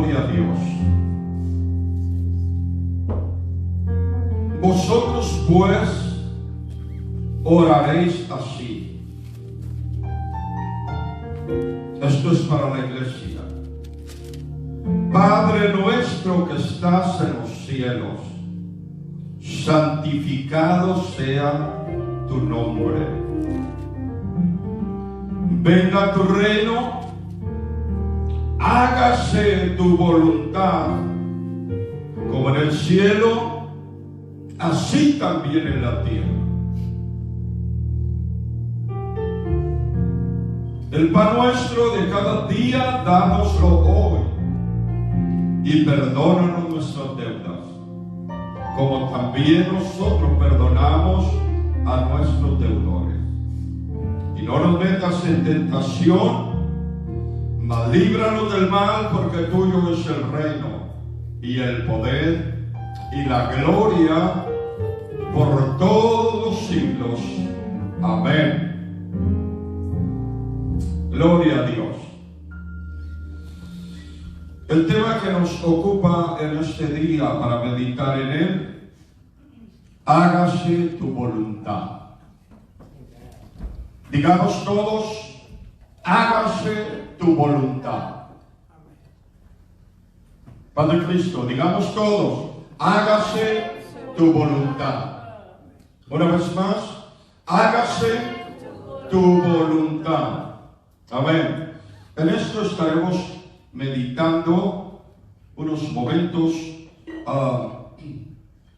Gloria a Dios. Vosotros pues oraréis así. Esto es para la iglesia. Padre nuestro que estás en los cielos, santificado sea tu nombre. Venga tu reino, hágase tu voluntad, como en el cielo, así también en la tierra. El pan nuestro de cada día, dánoslo hoy, y perdónanos nuestras deudas, como también nosotros perdonamos a nuestros deudores. Y no nos metas en tentación, mas líbranos del mal, porque tuyo es el reino, y el poder, y la gloria, por todos los siglos. Amén. Gloria a Dios. El tema que nos ocupa en este día para meditar en él: hágase tu voluntad. Digamos todos: hágase tu voluntad. Padre Cristo, digamos todos: hágase tu voluntad. Una vez más: hágase tu voluntad. Amén. En esto estaremos meditando unos momentos.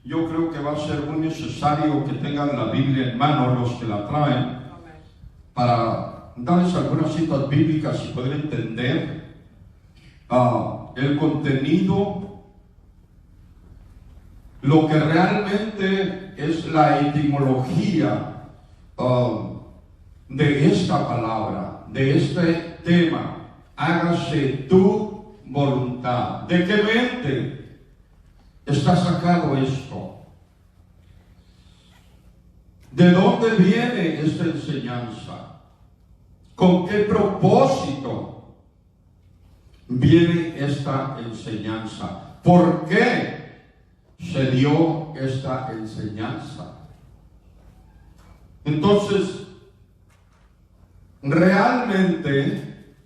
Yo creo que va a ser muy necesario que tengan la Biblia en mano los que la traen, para darles algunas citas bíblicas y poder entender el contenido, lo que realmente es la etimología de esta palabra, de este tema: hágase tu voluntad. ¿De qué mente está sacado esto? ¿De dónde viene esta enseñanza? ¿Con qué propósito viene esta enseñanza? ¿Por qué se dio esta enseñanza? Entonces, realmente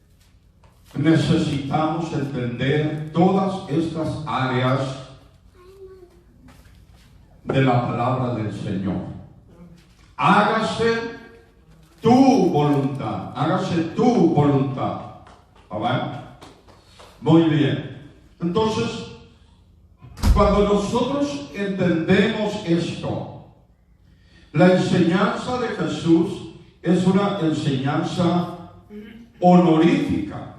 necesitamos entender todas estas áreas de la palabra del Señor. Hágase tu voluntad. Hágase tu voluntad. ¿Amén? Muy bien. Entonces, cuando nosotros entendemos esto, la enseñanza de Jesús es una enseñanza honorífica,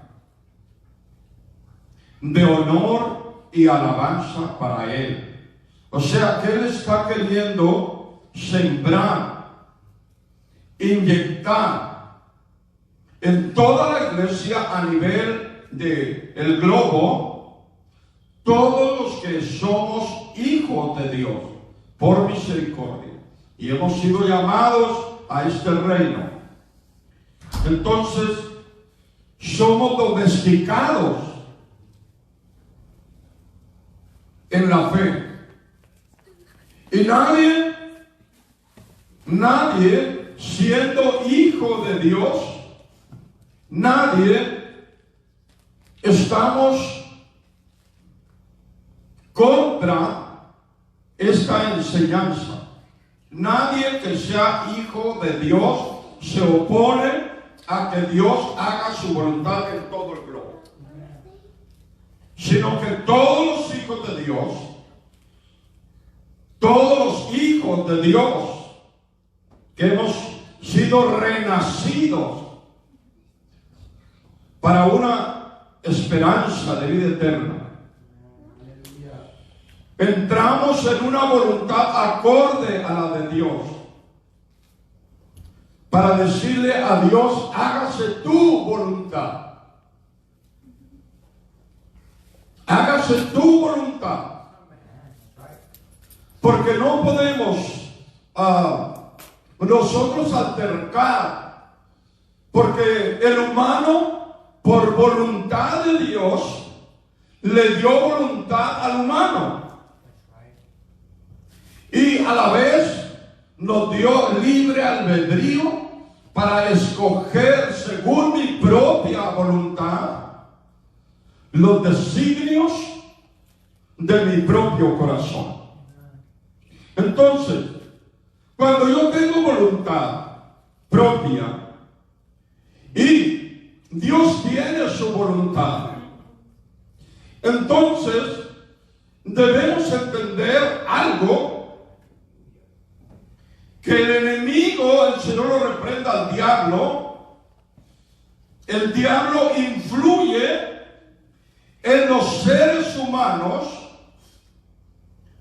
de honor y alabanza para Él. O sea, que Él está queriendo sembrar, inyectar en toda la iglesia a nivel del globo, todos los que somos hijos de Dios por misericordia y hemos sido llamados a este reino. Entonces, somos domesticados en la fe. Y nadie siendo hijo de Dios, nadie estamos contra esta enseñanza. Nadie que sea hijo de Dios se opone a que Dios haga su voluntad en todo el globo, sino que todos los hijos de Dios, todos los hijos de Dios que hemos sido renacidos para una esperanza de vida eterna, entramos en una voluntad acorde a la de Dios, para decirle a Dios: hágase tu voluntad. Hágase tu voluntad. Porque no podemos nosotros altercar, porque el humano, por voluntad de Dios, le dio voluntad al humano. Y a la vez nos dio libre albedrío para escoger según mi propia voluntad los designios de mi propio corazón. Entonces, cuando yo tengo voluntad propia y Dios tiene su voluntad, entonces debemos entender algo, que el enemigo, el Señor lo reprenda al diablo, el diablo influye en los seres humanos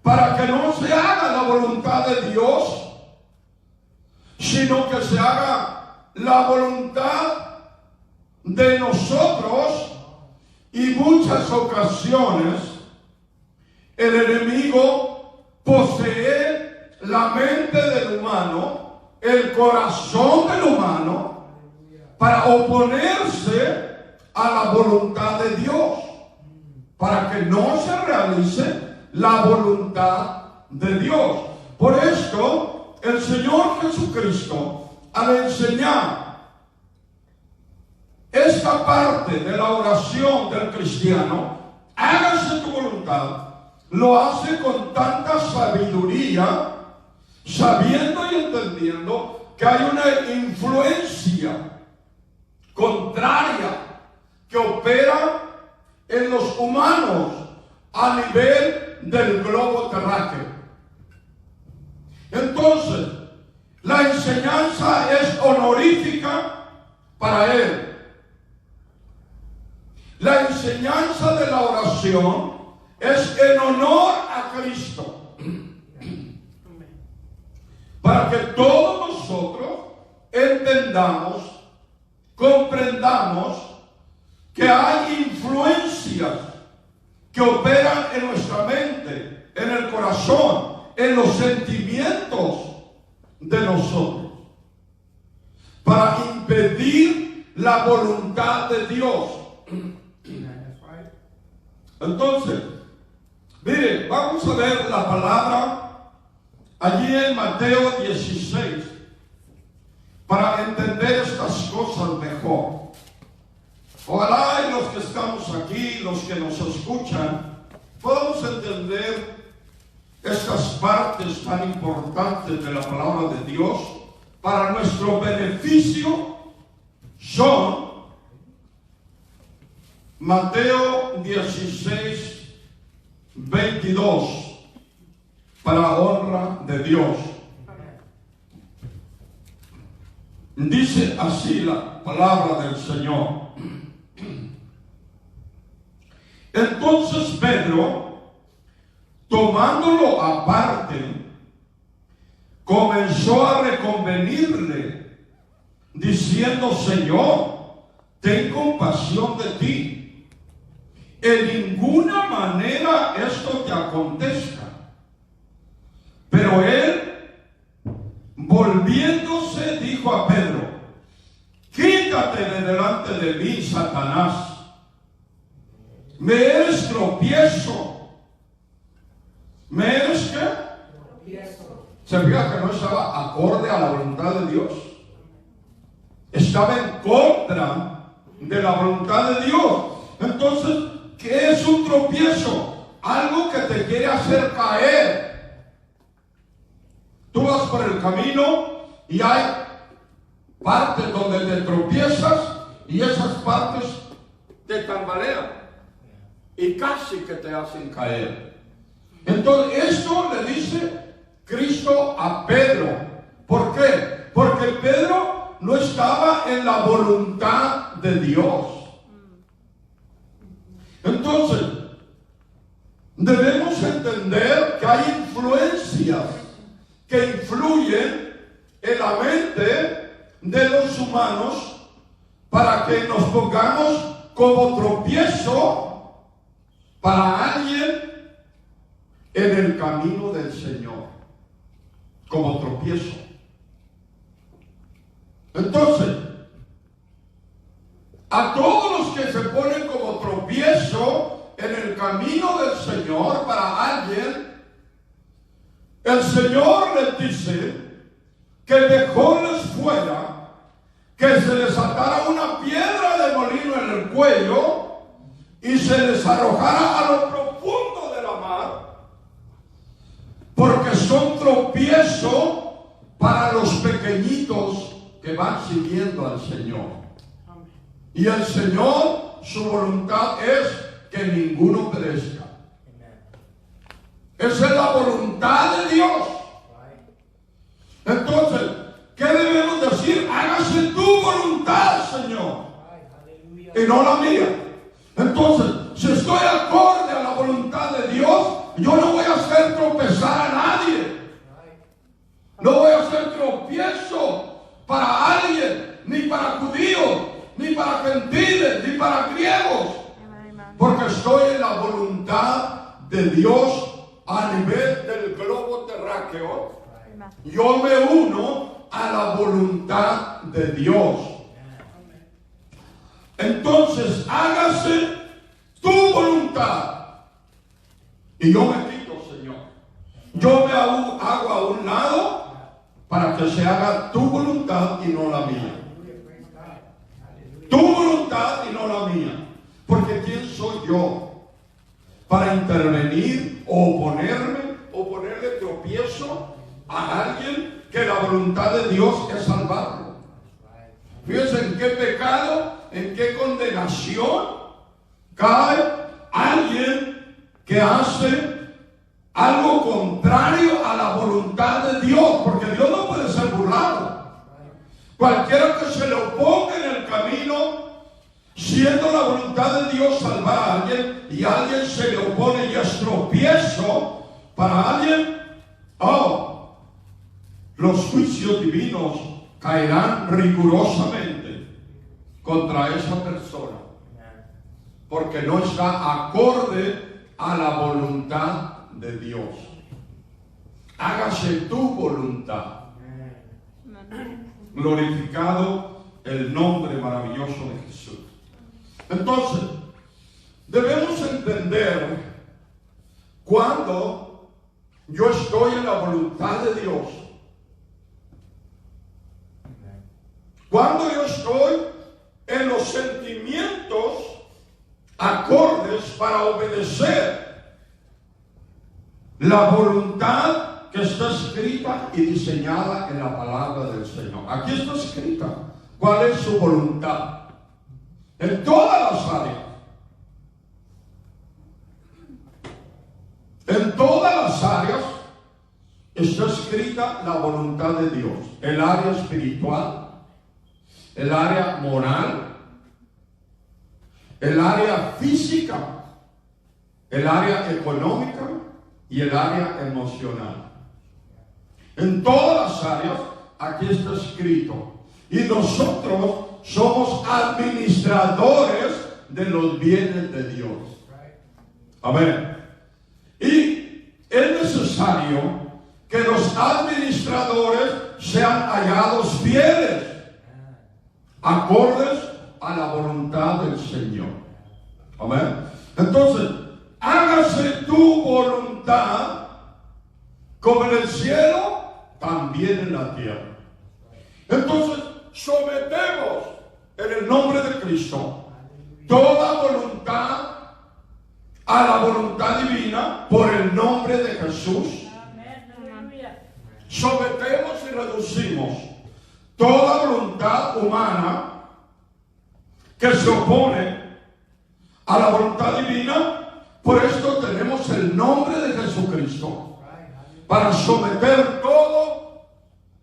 para que no se haga la voluntad de Dios, sino que se haga la voluntad de nosotros. Y muchas ocasiones el enemigo posee la mente del humano, el corazón del humano, para oponerse a la voluntad de Dios, para que no se realice la voluntad de Dios. Por esto, el Señor Jesucristo, al enseñar esta parte de la oración del cristiano, hágase tu voluntad, lo hace con tanta sabiduría, sabiendo y entendiendo que hay una influencia contraria que opera en los humanos a nivel del globo terráqueo. Entonces, la enseñanza es honorífica para él. La enseñanza de la oración es en honor a Cristo, para que todos nosotros entendamos, comprendamos que hay influencias que operan en nuestra mente, en el corazón, en los sentimientos de nosotros, para impedir la voluntad de Dios. Entonces, mire, vamos a ver la palabra allí en Mateo 16 para entender estas cosas mejor. Ojalá y los que estamos aquí, los que nos escuchan, podamos entender estas partes tan importantes de la palabra de Dios para nuestro beneficio. Son Mateo 16, 22, para honra de Dios. Dice así la palabra del Señor. Entonces Pedro, tomándolo aparte, comenzó a reconvenirle, diciendo: Señor, ten compasión de ti. En ninguna manera esto te acontezca. Pero él, volviéndose, dijo a Pedro: quítate de delante de mí, Satanás. ¿Me eres tropiezo? ¿Me eres qué? Tropiezo. ¿Se fija que no estaba acorde a la voluntad de Dios? Estaba en contra de la voluntad de Dios. Entonces, ¿qué es un tropiezo? Algo que te quiere hacer caer. Tú vas por el camino y hay partes donde te tropiezas y esas partes te tambalean y casi que te hacen caer. Entonces, esto le dice Cristo a Pedro. ¿Por qué? Porque Pedro no estaba en la voluntad de Dios. Entonces, debemos entender que hay influencias que influyen en la mente de los humanos para que nos pongamos como tropiezo para alguien en el camino del Señor, como tropiezo. Entonces, a todos los que se ponen como tropiezo en el camino del Señor para alguien, el Señor les dice que mejor les fuera que se les atara una piedra de molino en el cuello y se les arrojara a lo profundo de la mar, porque son tropiezo para los pequeñitos que van siguiendo al Señor. Y el Señor, su voluntad es que ninguno perezca. Esa es la voluntad de Dios. Entonces, ¿qué debemos decir? Hágase tu voluntad, Señor, y no la mía. Entonces, si estoy acorde a la voluntad de Dios, yo no voy a hacer tropezar a nadie. No voy a hacer tropiezo para alguien, ni para judíos, ni para gentiles, ni para griegos. Porque estoy en la voluntad de Dios a nivel del globo terráqueo. Yo me uno a la voluntad de Dios. Entonces, hágase tu voluntad. Y yo me quito, Señor. Yo me hago a un lado para que se haga tu voluntad y no la mía. Tu voluntad y no la mía. Porque ¿quién soy yo para intervenir o oponerme o ponerle tropiezo a alguien que la voluntad de Dios es salvarlo? Fíjense en qué pecado, en qué condenación cae alguien que hace algo contrario a la voluntad de Dios, porque Dios no puede ser burlado. Cualquiera que se le oponga en el camino, siendo la voluntad de Dios salvar a alguien, y alguien se le opone y es tropiezo para alguien, los juicios divinos caerán rigurosamente contra esa persona, porque no está acorde a la voluntad de Dios. Hágase tu voluntad. Glorificado el nombre maravilloso de Jesús. Entonces, debemos entender cuando yo estoy en la voluntad de Dios. Cuando yo estoy en los sentimientos acordes para obedecer la voluntad que está escrita y diseñada en la palabra del Señor. Aquí está escrita cuál es su voluntad en todas las áreas. En todas las áreas está escrita la voluntad de Dios. El área espiritual, el área moral, el área física, el área económica y el área emocional. En todas las áreas aquí está escrito. Y nosotros somos administradores de los bienes de Dios. Amén. Y es necesario que los administradores sean hallados fieles, acordes a la voluntad del Señor. Amén. Entonces, hágase tu voluntad como en el cielo, también en la tierra. Entonces, sometemos en el nombre de Cristo toda voluntad a la voluntad divina por el nombre de Jesús. Sometemos y reducimos toda voluntad humana que se opone a la voluntad divina. Por esto tenemos el nombre de Jesucristo para someter todo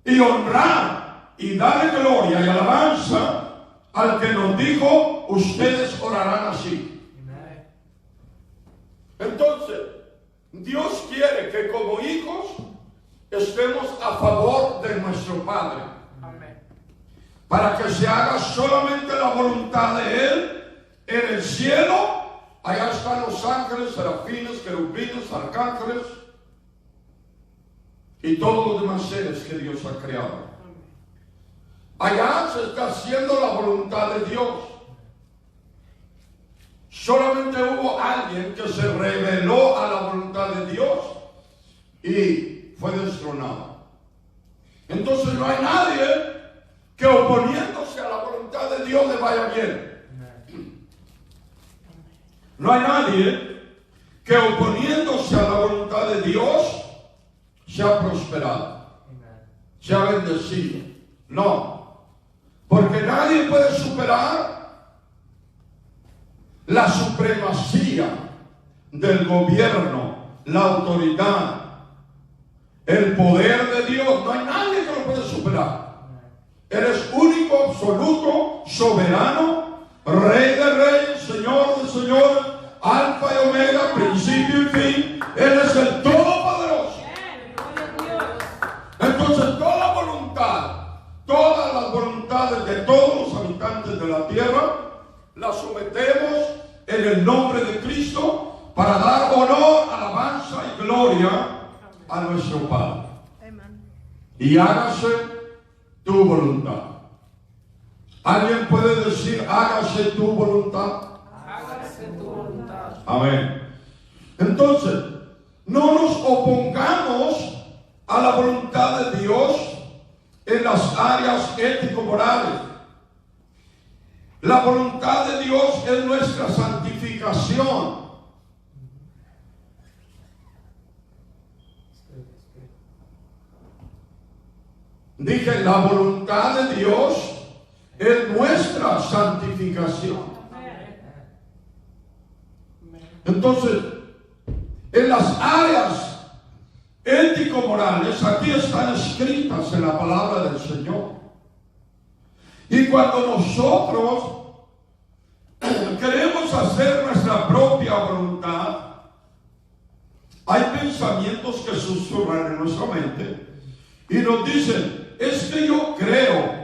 y honrar y darle gloria y alabanza al que nos dijo: ustedes orarán así. Entonces, Dios quiere que como hijos estemos a favor de nuestro Padre. Para que se haga solamente la voluntad de Él en el cielo. Allá están los ángeles, serafines, querubines, arcángeles y todos los demás seres que Dios ha creado. Allá se está haciendo la voluntad de Dios. Solamente hubo alguien que se rebeló a la voluntad de Dios y fue destronado. Entonces no hay nadie que oponiéndose a la voluntad de Dios le vaya bien. No hay nadie que oponiéndose a la voluntad de Dios sea prosperado, sea bendecido. No, porque nadie puede superar la supremacía del gobierno, la autoridad, el poder de Dios. No hay nadie que lo pueda superar. Eres único, absoluto, soberano, Rey de reyes, Señor de señores, Alfa y Omega, principio y fin. Él es el Todopoderoso. Entonces todas las voluntades de todos los habitantes de la tierra las sometemos en el nombre de Cristo para dar honor, alabanza y gloria a nuestro Padre. Y hágase tu voluntad. ¿Alguien puede decir hágase tu voluntad? Hágase tu voluntad. Amén. Entonces, no nos opongamos a la voluntad de Dios en las áreas ético-morales. La voluntad de Dios es nuestra santificación. Dije, la voluntad de Dios es nuestra santificación. Entonces, en las áreas ético-morales, aquí están escritas en la palabra del Señor. Y cuando nosotros queremos hacer nuestra propia voluntad, hay pensamientos que susurran en nuestra mente y nos dicen, es que yo creo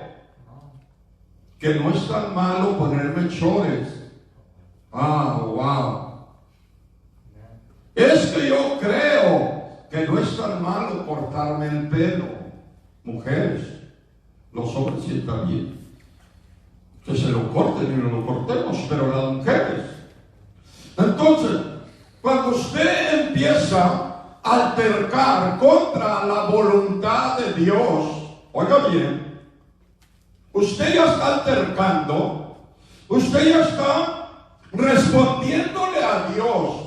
que no es tan malo ponerme chores. Wow. Es que yo creo que no es tan malo cortarme el pelo. Mujeres, los hombres sí está bien que se lo corten y no lo cortemos, pero las mujeres. Entonces, cuando usted empieza a altercar contra la voluntad de Dios, oiga bien, usted ya está altercando, usted ya está respondiéndole a Dios,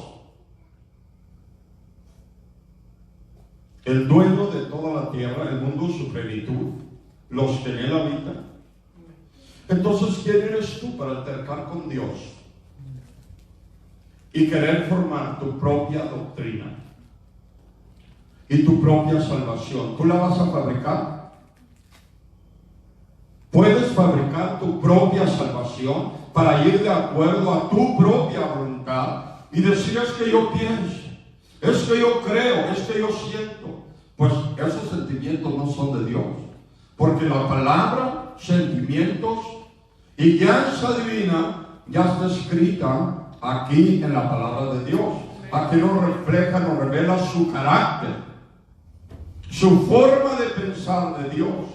el dueño de toda la tierra, el mundo y su plenitud, los que en él habitan. Entonces, ¿quién eres tú para altercar con Dios y querer formar tu propia doctrina y tu propia salvación? ¿Tú la vas a fabricar? ¿Puedes fabricar tu propia salvación para ir de acuerdo a tu propia voluntad y decir es que yo pienso, es que yo creo, es que yo siento? Pues esos sentimientos no son de Dios, porque la palabra, sentimientos y guianza divina ya está escrita aquí en la palabra de Dios. Aquí nos refleja, nos revela su carácter, su forma de pensar de Dios,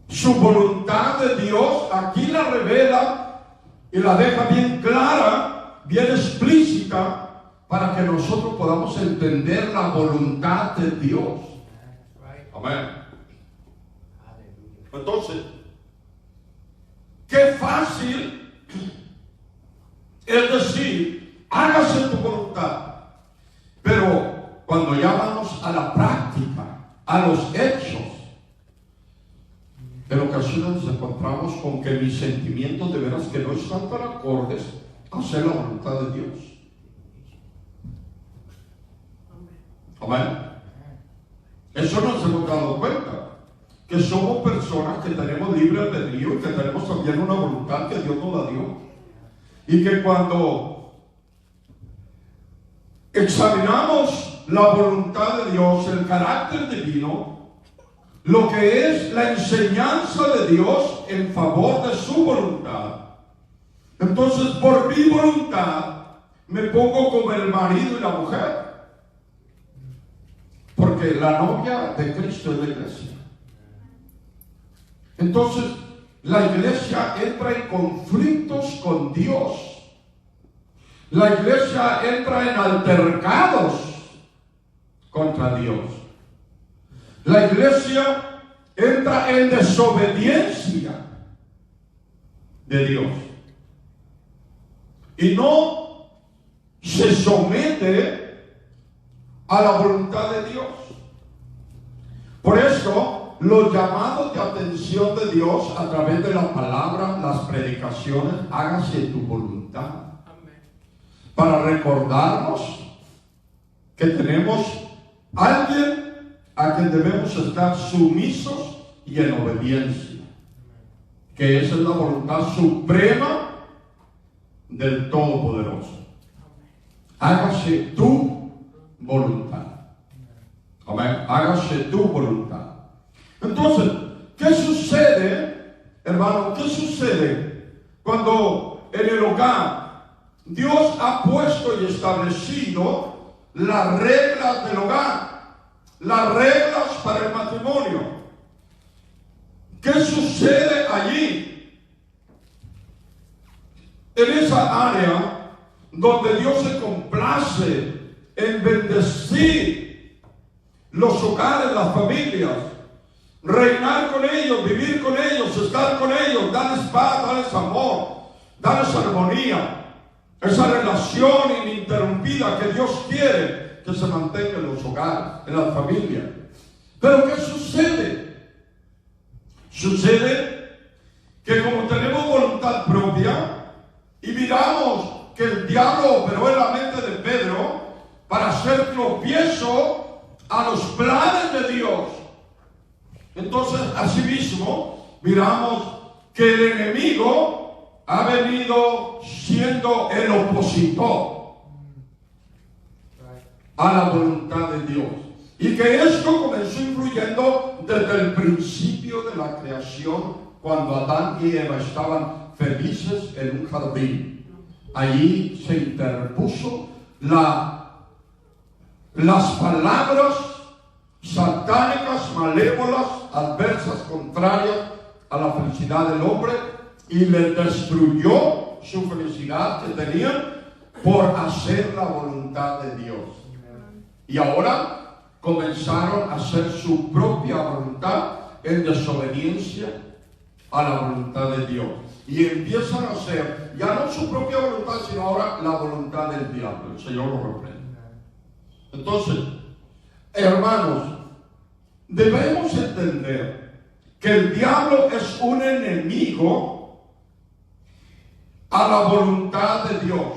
su voluntad de Dios. Aquí la revela y la deja bien clara, bien explícita, para que nosotros podamos entender la voluntad de Dios. Amén. Entonces, qué fácil es decir, hágase tu voluntad. Pero cuando ya vamos a la práctica, a los hechos, en ocasiones nos encontramos con que mis sentimientos de veras que no están tan acordes a hacer la voluntad de Dios. Amén. Eso nos hemos dado cuenta, que somos personas que tenemos libre albedrío y que tenemos también una voluntad que Dios nos la dio. Y que cuando examinamos la voluntad de Dios, el carácter divino, lo que es la enseñanza de Dios en favor de su voluntad, entonces por mi voluntad me pongo como el marido y la mujer. Porque la novia de Cristo es la iglesia. Entonces, la iglesia entra en conflictos con Dios La iglesia entra en altercados contra Dios. La iglesia entra en desobediencia de Dios. Y no se somete a la voluntad de Dios. Por eso, los llamados de atención de Dios a través de la palabra, las predicaciones, hágase tu voluntad. Para recordarnos que tenemos alguien a quien debemos estar sumisos y en obediencia, que esa es la voluntad suprema del Todopoderoso. Hágase tu voluntad. Amén. Hágase tu voluntad. Entonces, ¿qué sucede, hermano? ¿Qué sucede cuando en el hogar Dios ha puesto y establecido las reglas del hogar, las reglas para el matrimonio? ¿Qué sucede allí? En esa área donde Dios se complace en bendecir los hogares, las familias, reinar con ellos, vivir con ellos, estar con ellos, darles paz, darles amor, darles armonía. Esa relación ininterrumpida que Dios quiere que se mantenga en los hogares, en las familias. Pero ¿qué sucede? Sucede que como tenemos voluntad propia y miramos que el diablo operó en la mente de Pedro para hacer tropiezo a los planes de Dios. Entonces, asimismo, miramos que el enemigo ha venido siendo el opositor a la voluntad de Dios. Y que esto comenzó influyendo desde el principio de la creación, cuando Adán y Eva estaban felices en un jardín. Allí se interpuso las palabras satánicas, malévolas, adversas, contrarias a la felicidad del hombre, y le destruyó su felicidad que tenían por hacer la voluntad de Dios. Y ahora comenzaron a hacer su propia voluntad en desobediencia a la voluntad de Dios. Y empiezan a hacer ya no su propia voluntad, sino ahora la voluntad del diablo. El Señor lo reprende. Entonces, hermanos, debemos entender que el diablo es un enemigo a la voluntad de Dios.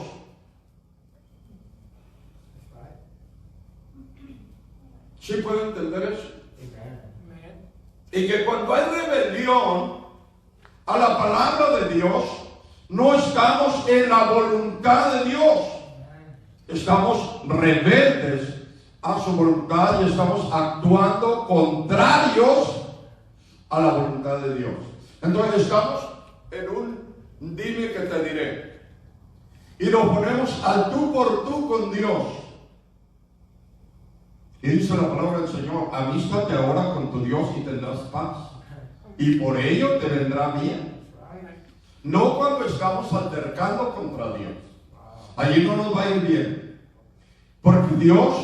¿Sí puede entender eso? Y que cuando hay rebelión a la palabra de Dios, no estamos en la voluntad de Dios. Estamos rebeldes a su voluntad y estamos actuando contrarios a la voluntad de Dios. Entonces estamos en un dime que te diré. Y nos ponemos al tú por tú con Dios. Y dice la palabra del Señor: amístate ahora con tu Dios y tendrás paz, y por ello te vendrá bien. No cuando estamos altercando contra Dios. Allí no nos va a ir bien. Porque Dios,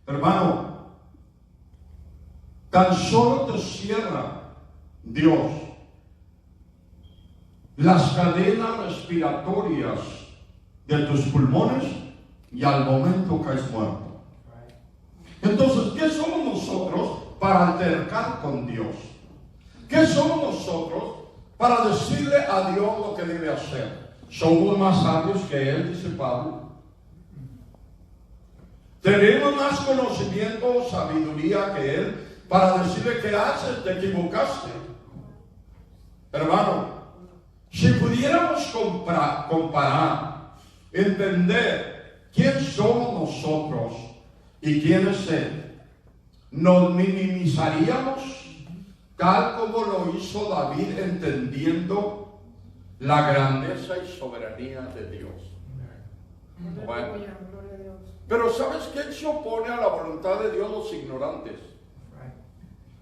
hermano, tan solo te cierra Dios las cadenas respiratorias de tus pulmones y al momento caes muerto. Entonces, ¿qué somos nosotros para altercar con Dios? ¿Qué somos nosotros para decirle a Dios lo que debe hacer? ¿Somos más sabios que Él, dice Pablo? ¿Tenemos más conocimiento o sabiduría que Él para decirle qué haces? Te equivocaste. Hermano, si pudiéramos comparar, entender quién somos nosotros y quién es Él, nos minimizaríamos tal como lo hizo David, entendiendo la grandeza y soberanía de Dios. Bueno, pero ¿sabes quién se opone a la voluntad de Dios? Los ignorantes.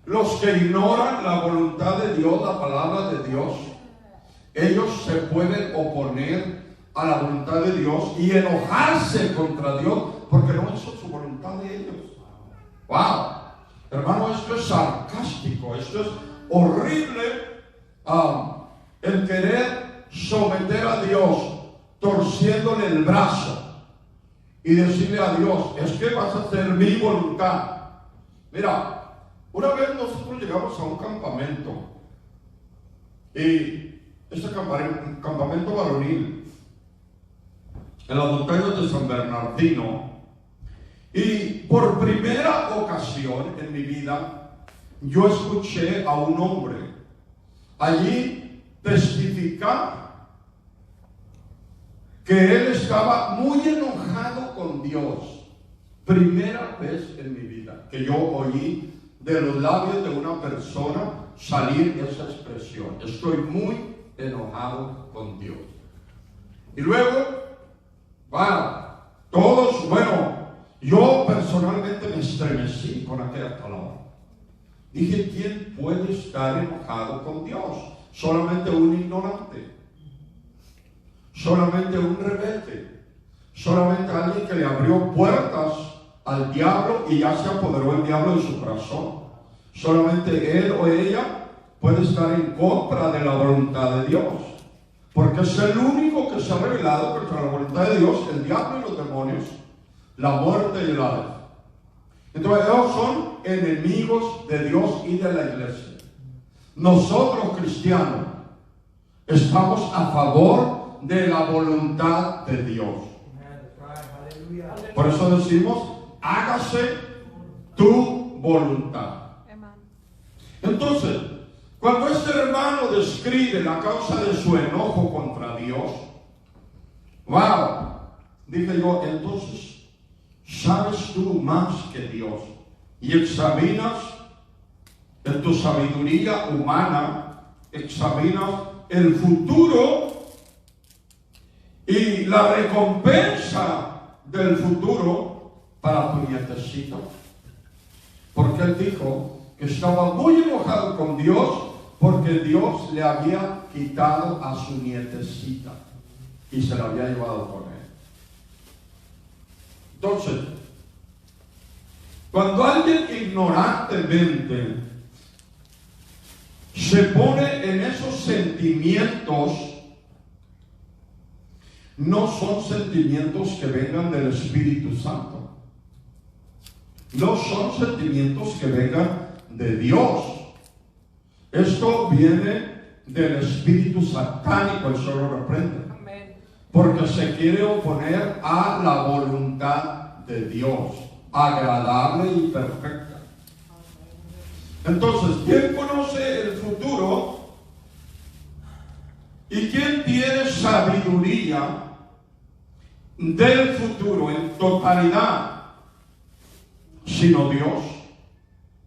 Los que ignoran la voluntad de Dios, la palabra de Dios. Ellos se pueden oponer a la voluntad de Dios y enojarse contra Dios porque no hizo su voluntad de ellos. ¡Wow! Hermano, esto es sarcástico, esto es horrible. El querer someter a Dios torciéndole el brazo y decirle a Dios, es que vas a hacer mi voluntad. Mira, una vez nosotros llegamos a un campamento y este campamento varonil en las montañas de San Bernardino, y por primera ocasión en mi vida yo escuché a un hombre allí testificar que él estaba muy enojado con Dios. Primera vez en mi vida que yo oí de los labios de una persona salir esa expresión: estoy muy enojado con Dios. Y luego, todos, yo personalmente me estremecí con aquella palabra. Dije, ¿quién puede estar enojado con Dios? Solamente un ignorante, solamente un rebelde, solamente alguien que le abrió puertas al diablo y ya se apoderó el diablo de su corazón. Solamente él o ella puede estar en contra de la voluntad de Dios, porque es el único que se ha rebelado contra la voluntad de Dios, el diablo y los demonios, la muerte y el Hades. Entonces ellos son enemigos de Dios y de la iglesia. Nosotros cristianos estamos a favor de la voluntad de Dios. Por eso decimos, hágase tu voluntad. Entonces, cuando este hermano describe la causa de su enojo contra Dios, dije yo, entonces, ¿sabes tú más que Dios? Y examinas en tu sabiduría humana, examinas el futuro y la recompensa del futuro para tu nietecito. Porque él dijo que estaba muy enojado con Dios porque Dios le había quitado a su nietecita y se la había llevado con él. Entonces, cuando alguien ignorantemente se pone en esos sentimientos, no son sentimientos que vengan del Espíritu Santo. No son sentimientos que vengan de Dios. Esto viene del espíritu satánico, el Señor lo reprende. Amén. Porque se quiere oponer a la voluntad de Dios, agradable y perfecta. Entonces, ¿quién conoce el futuro? ¿Y quién tiene sabiduría del futuro en totalidad? Sino Dios,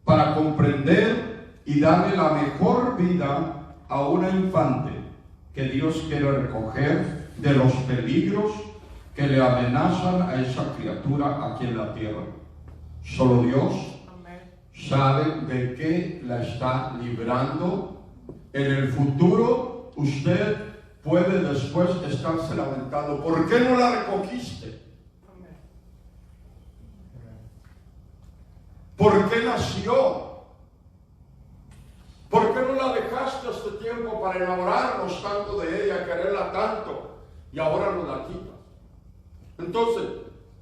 para comprender y darle la mejor vida a una infante que Dios quiere recoger de los peligros que le amenazan a esa criatura aquí en la tierra. Solo Dios sabe de qué la está librando. En el futuro usted puede después estarse lamentando: ¿por qué no la recogiste? ¿Por qué nació? ¿Por qué no la dejaste este tiempo para enamorarnos tanto de ella, quererla tanto, y ahora nos la quitas? Entonces,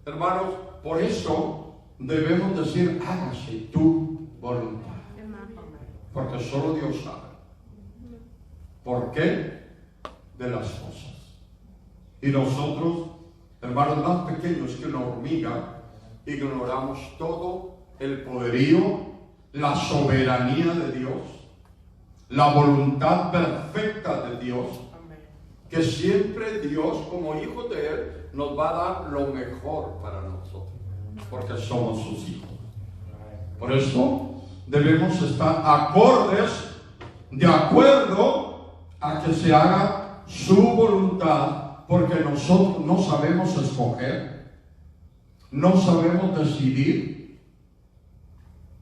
hermanos, por eso debemos decir: hágase tu voluntad. Porque solo Dios sabe por qué de las cosas. Y nosotros, hermanos más pequeños que una hormiga, ignoramos todo el poderío, la soberanía de Dios, la voluntad perfecta de Dios, que siempre Dios, como hijos de Él, nos va a dar lo mejor para nosotros, porque somos sus hijos. Por eso debemos estar acordes, de acuerdo a que se haga su voluntad, porque nosotros no sabemos escoger, no sabemos decidir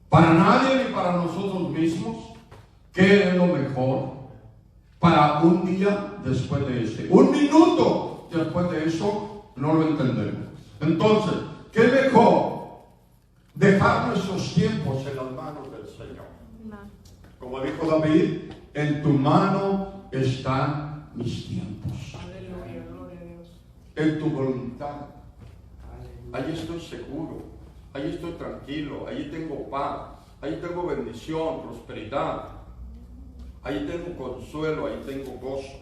para nadie ni para nosotros mismos qué es lo mejor para un día después de este, un minuto después de eso no lo entendemos. Entonces, ¿qué mejor? Dejar nuestros tiempos en las manos del Señor. Como dijo David, en tu mano están mis tiempos. Aleluya, gloria a Dios. En tu voluntad. Ahí estoy seguro, ahí estoy tranquilo, ahí tengo paz, ahí tengo bendición, prosperidad, ahí tengo consuelo, ahí tengo gozo.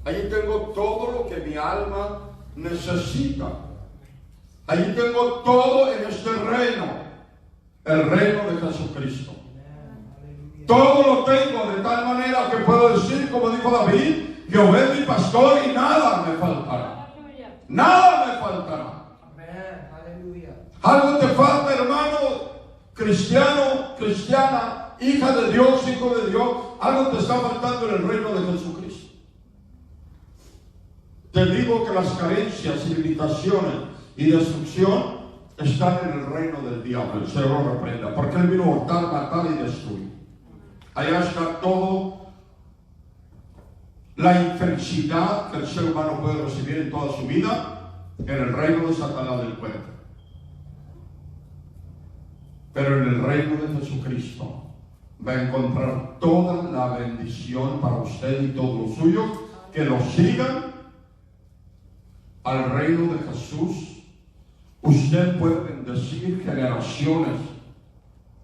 Ahí tengo todo lo que mi alma necesita. Ahí tengo todo en este reino, el reino de Jesucristo. Todo lo tengo de tal manera que puedo decir, como dijo David, Jehová es mi pastor y nada me faltará. Nada me faltará. Algo te falta, hermano, cristiano, cristiana, hija de Dios, hijo de Dios. Algo te está faltando en el reino de Jesucristo. Te digo que las carencias y limitaciones y destrucción están en el reino del diablo. El Señor lo reprenda, porque Él vino a hurtar, matar y destruir. Allá está todo la infelicidad que el ser humano puede recibir en toda su vida, en el reino de Satanás del cuerpo. Pero en el reino de Jesucristo va a encontrar toda la bendición para usted y todos los suyos que lo sigan al reino de Jesús. Usted puede bendecir generaciones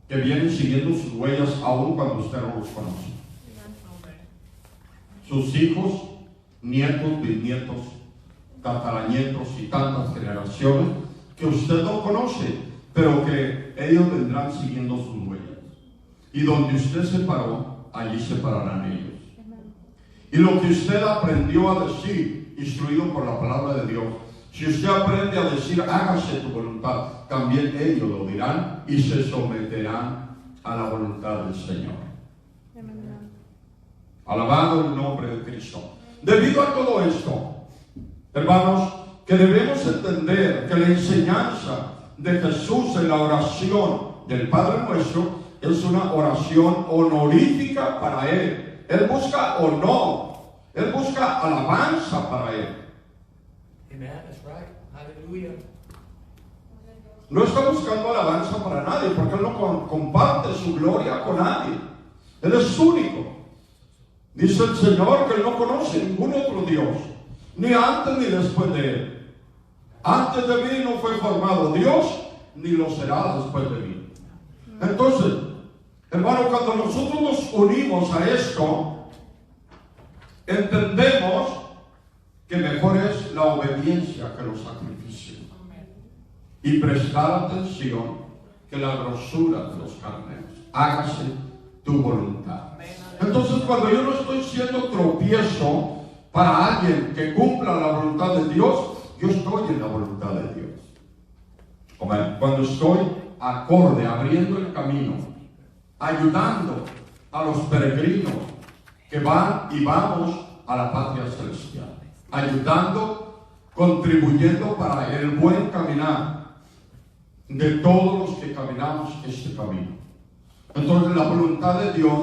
que vienen siguiendo sus huellas aún cuando usted no los conoce. Sus hijos, nietos, bisnietos, tataranietos y tantas generaciones que usted no conoce, pero que ellos vendrán siguiendo sus huellas. Y donde usted se paró, allí se pararán ellos. Y lo que usted aprendió a decir, instruido por la palabra de Dios, si usted aprende a decir, hágase tu voluntad, también ellos lo dirán y se someterán a la voluntad del Señor. Alabado el nombre de Cristo. Debido a todo esto, hermanos, que debemos entender que la enseñanza de Jesús en la oración del Padre Nuestro es una oración honorífica para Él. Él busca honor, Él busca alabanza para Él. Amen, that's right. Hallelujah. No está buscando alabanza para nadie, porque Él no comparte su gloria con nadie. Él es único. Dice el Señor que Él no conoce ningún otro Dios, ni antes ni después de Él. Antes de mí no fue formado Dios, ni lo será después de mí. Entonces, hermano, cuando nosotros nos unimos a esto, entendemos que mejor es la obediencia que los sacrificios. Y prestar atención que la grosura de los carneros. Hágase tu voluntad. Entonces, cuando yo no estoy siendo tropiezo para alguien que cumpla la voluntad de Dios, yo estoy en la voluntad de Dios. Cuando estoy acorde, abriendo el camino, ayudando a los peregrinos que van y vamos a la patria celestial, ayudando, contribuyendo para el buen caminar de todos los que caminamos este camino. Entonces, la voluntad de Dios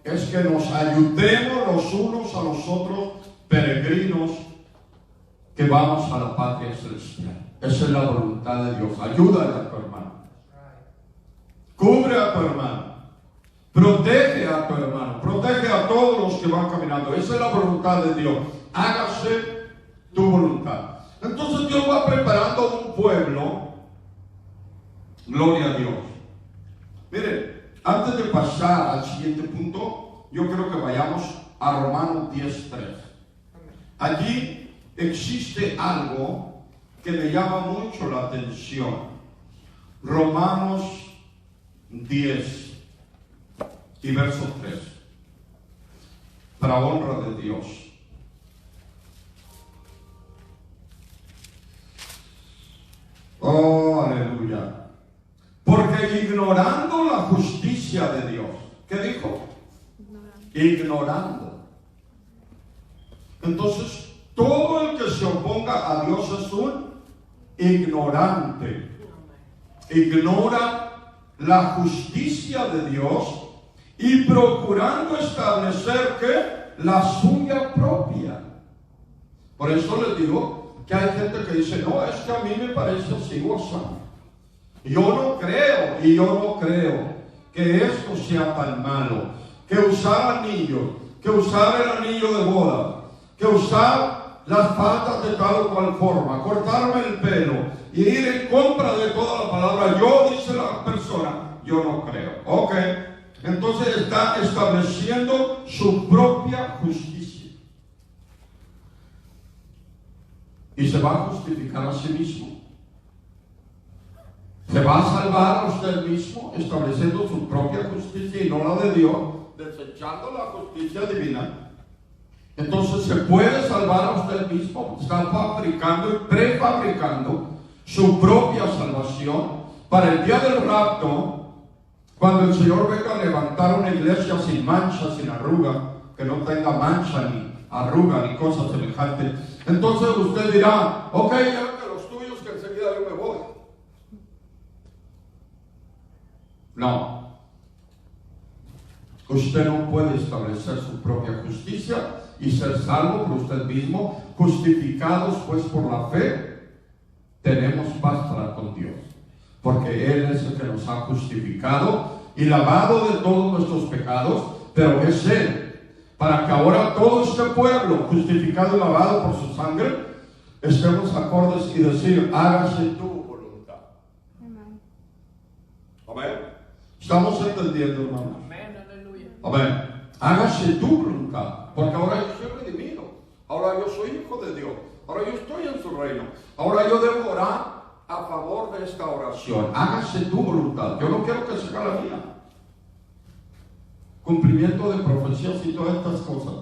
es que nos ayudemos los unos a los otros, peregrinos que vamos a la patria celestial. Esa es la voluntad de Dios. Ayúdale a tu hermano, cubre a tu hermano, protege a tu hermano, protege a todos los que van caminando. Esa es la voluntad de Dios. Hágase tu voluntad. Entonces Dios va preparando un pueblo. Gloria a Dios. Mire, antes de pasar al siguiente punto, yo creo que vayamos a Romanos 10:3. Allí existe algo que me llama mucho la atención. Romanos 10 y verso 3. Para honra de Dios. Oh, aleluya. Porque ignorando la justicia de Dios. ¿Qué dijo? Ignorando. Entonces, todo el que se oponga a Dios es un ignorante. Ignora la justicia de Dios y procurando establecer que la suya propia. Por eso les digo que hay gente que dice, no, es que a mí me parece así o así. Yo no creo que esto sea tan malo, que usar anillos, que usar el anillo de boda, que usar las faldas de tal o cual forma, cortarme el pelo y ir en contra de toda la palabra. Yo, dice la persona, yo no creo. Ok, entonces está estableciendo su propia justicia. Y se va a justificar a sí mismo. Se va a salvar a usted mismo estableciendo su propia justicia y no la de Dios, desechando la justicia divina. Entonces se puede salvar a usted mismo. Está fabricando y prefabricando su propia salvación para el día del rapto, cuando el Señor venga a levantar una iglesia sin mancha, sin arruga, que no tenga mancha ni arruga ni cosa semejante. Entonces usted dirá, ok, llévate los tuyos que enseguida yo me voy. No. Usted no puede establecer su propia justicia y ser salvo por usted mismo. Justificados pues por la fe, tenemos paz para con Dios, porque Él es el que nos ha justificado y lavado de todos nuestros pecados, pero es Él, para que ahora todo este pueblo, justificado y lavado por su sangre, estemos acordes y decir, hágase tu voluntad. Amén. ¿Estamos entendiendo, hermanos? Amén, aleluya. Amén. Hágase tu voluntad, porque ahora yo soy redimido, ahora yo soy hijo de Dios, ahora yo estoy en su reino, ahora yo debo orar a favor de esta oración. Hágase tu voluntad. Yo no quiero que sea la mía. Cumplimiento de profecías y todas estas cosas.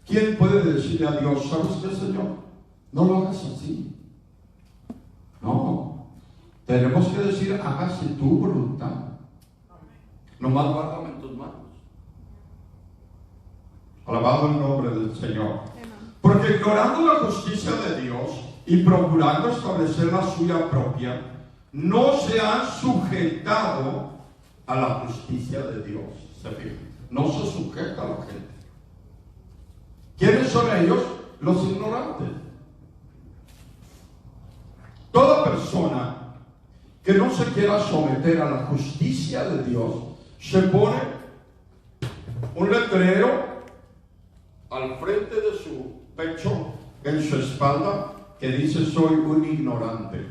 ¿Quién puede decirle a Dios, sabes qué, Señor? No lo hagas así. No. Tenemos que decir, hágase tu voluntad. Nomás guárdame en tus manos. Alabado el nombre del Señor. Porque ignorando la justicia de Dios y procurando establecer la suya propia, no se han sujetado a la justicia de Dios. ¿Se fijan? No se sujeta a la gente. ¿Quiénes son ellos? Los ignorantes. Toda persona que no se quiera someter a la justicia de Dios, se pone un letrero al frente de su pecho, en su espalda, que dice, soy un ignorante,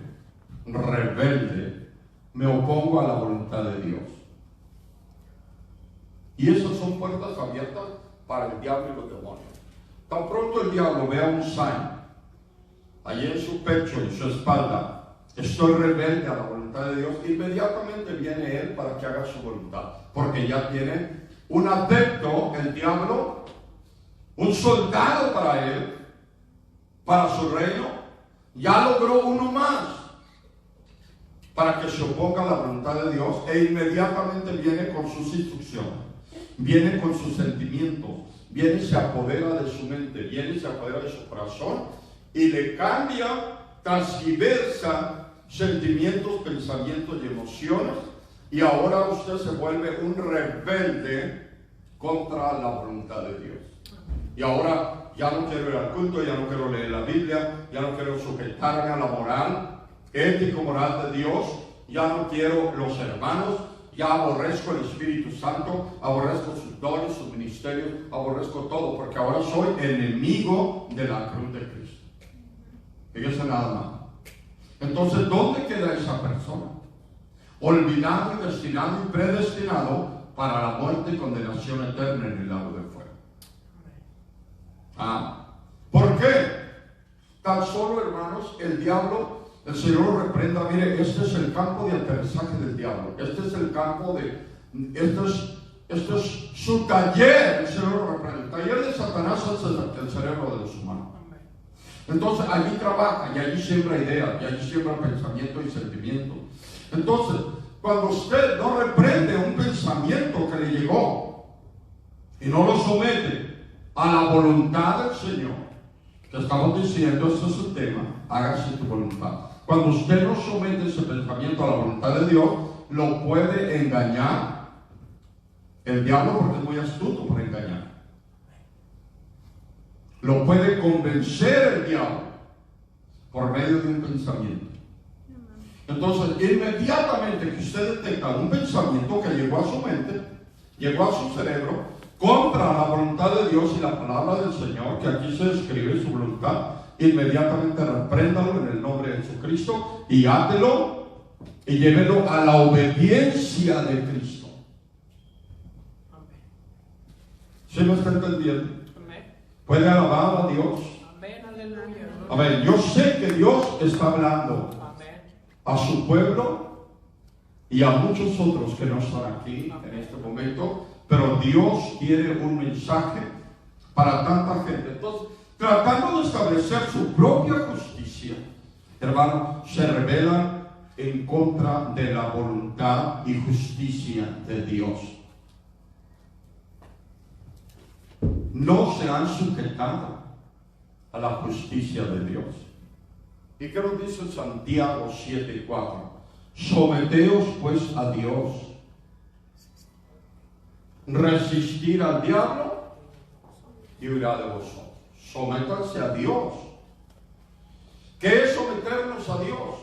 rebelde, me opongo a la voluntad de Dios. Y esas son puertas abiertas para el diablo y los demonios. Tan pronto el diablo vea un sign allí en su pecho, en su espalda, estoy rebelde a la voluntad de Dios, inmediatamente viene él para que haga su voluntad, porque ya tiene un adepto, el diablo, un soldado para él, para su reino. Ya logró uno más para que se oponga a la voluntad de Dios, e inmediatamente viene con sus instrucciones, viene con sus sentimientos, viene y se apodera de su mente, viene y se apodera de su corazón y le cambia, transgiversa sentimientos, pensamientos y emociones, y ahora usted se vuelve un rebelde contra la voluntad de Dios. Y ahora ya no quiero ir al culto, ya no quiero leer la Biblia, ya no quiero sujetarme a la moral, ético-moral de Dios, ya no quiero los hermanos, ya aborrezco el Espíritu Santo, aborrezco sus dones, sus ministerios, aborrezco todo, porque ahora soy enemigo de la cruz de Cristo. Fíjese nada más. Entonces, ¿dónde queda esa persona? Olvidado y destinado y predestinado para la muerte y condenación eterna en el lago de fuego. ¿Por qué? Tan solo, hermanos, el diablo, el Señor lo reprenda. Mire, este es el campo de aterrizaje del diablo. Este es el campo de... Este es su taller. El Señor lo reprenda. El taller de Satanás es el cerebro de los humanos. Entonces, allí trabaja y allí siembra ideas y allí siembra pensamiento y sentimiento. Entonces, cuando usted no reprende un pensamiento que le llegó y no lo somete a la voluntad del Señor, que estamos diciendo, este es el tema, hágase tu voluntad. Cuando usted no somete ese pensamiento a la voluntad de Dios, lo puede engañar el diablo, porque es muy astuto para engañar. lo puede convencer el diablo por medio de un pensamiento. Entonces, inmediatamente que usted detecta un pensamiento que llegó a su mente, llegó a su cerebro, contra la voluntad de Dios y la palabra del Señor, que aquí se describe su voluntad, inmediatamente repréndalo en el nombre de Jesucristo y átelo y llévelo a la obediencia de Cristo. ¿Sí me está entendiendo? ¿Puede alabar a Dios? Amén. Yo sé que Dios está hablando a su pueblo y a muchos otros que no están aquí en este momento, pero Dios quiere un mensaje para tanta gente. Entonces, tratando de establecer su propia justicia, hermano, se rebelan en contra de la voluntad y justicia de Dios. No se han sujetado a la justicia de Dios. ¿Y qué nos dice Santiago 7:4? Someteos pues a Dios. Resistir al diablo y huirá de vosotros. Sométanse a Dios. ¿Qué es someternos a Dios?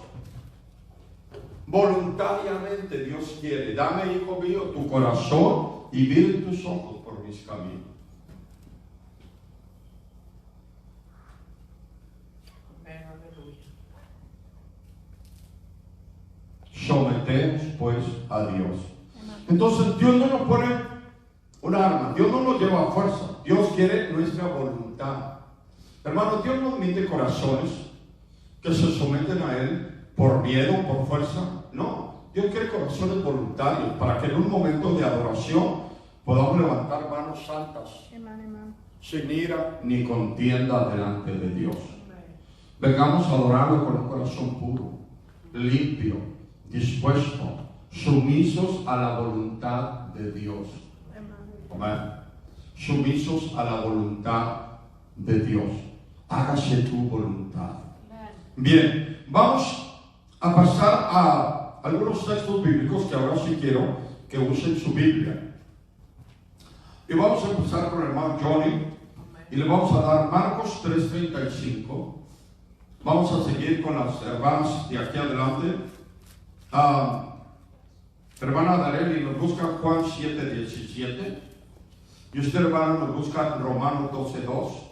Voluntariamente Dios quiere. Dame, hijo mío, tu corazón y miren tus ojos por mis caminos. Someteos pues a Dios. Entonces Dios no nos pone un arma, Dios no nos lleva a fuerza, Dios quiere nuestra voluntad. Hermano, Dios no admite corazones que se someten a Él por miedo, por fuerza. No, Dios quiere corazones voluntarios para que en un momento de adoración podamos levantar manos santas, sin ira ni contienda delante de Dios. Vengamos a adorarlo con un corazón puro, limpio, dispuesto, sumisos a la voluntad de Dios. Amén. Sumisos a la voluntad de Dios. Hágase tu voluntad. Bien, vamos a pasar a algunos textos bíblicos que ahora sí quiero que usen su Biblia. Y vamos a empezar con el hermano Johnny y le vamos a dar Marcos 3:35. Vamos a seguir con las hermanas de aquí adelante. Hermana Dareli nos busca Juan 7:17 y usted, hermano, nos busca Romanos 12:2.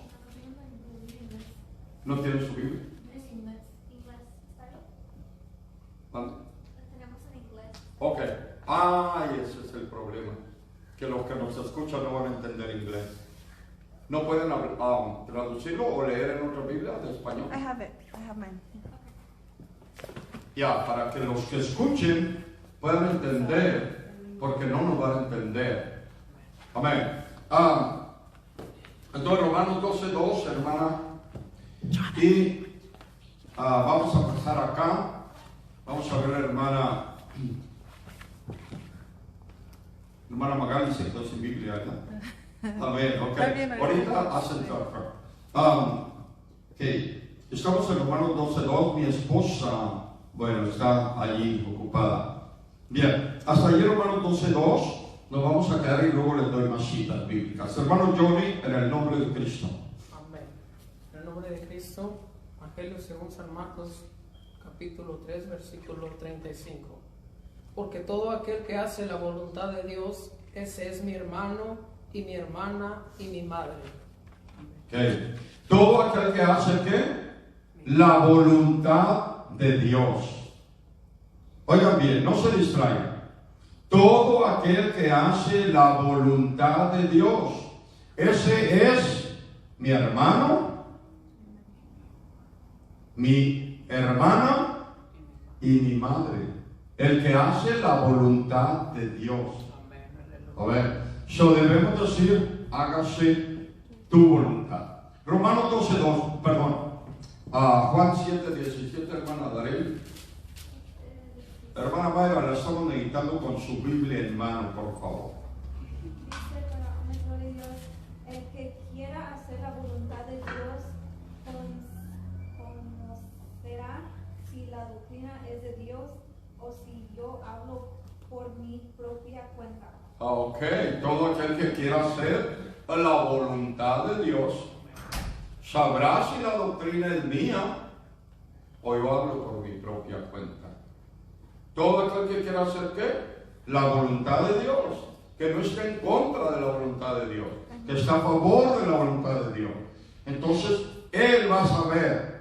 ¿No tiene su Biblia? Es inglés. ¿Está bien? ¿Dónde? Lo tenemos en inglés. Ok. Ese es el problema, que los que nos escuchan no van a entender inglés. ¿No pueden traducirlo o leer en otra Biblia de español? I have it. I have mine. Ya, para que los que escuchen puedan entender, porque no nos van a entender. Amén. Entonces, Romanos 12:2, hermana. Y vamos a pasar acá. Vamos a ver a la hermana Magali se quedó sin Biblia, ¿verdad? Amén, ok. Ahorita hacen trabajar. Ok. Estamos en Romanos 12:2. Mi esposa, bueno, está allí ocupada. Bien, hasta allí Romanos 12:2. Nos vamos a quedar y luego les doy más citas bíblicas. Hermano Johnny, en el nombre de Cristo. Amén. En el nombre de Cristo, Evangelio según San Marcos, capítulo 3, versículo 35. Porque todo aquel que hace la voluntad de Dios, ese es mi hermano y mi hermana y mi madre. Okay. Todo aquel que hace ¿qué? La voluntad de Dios. Oigan bien, no se distraigan. Todo aquel que hace la voluntad de Dios, ese es mi hermano, mi hermana y mi madre. El que hace la voluntad de Dios. A ver, debemos decir, hágase tu voluntad. Romanos 12:2, perdón. Juan 7:17, hermana Darel. Hermana Mayra, la estamos meditando con su Biblia en mano, por favor. Dice, para honor de Dios, el que quiera hacer la voluntad de Dios conocerá si la doctrina es de Dios o si yo hablo por mi propia cuenta. Ok, todo aquel que quiera hacer la voluntad de Dios, sabrá si la doctrina es mía o yo hablo por mi propia cuenta. Todo aquel que quiera hacer ¿qué? La voluntad de Dios, que no está en contra de la voluntad de Dios, que está a favor de la voluntad de Dios. Entonces, él va a saber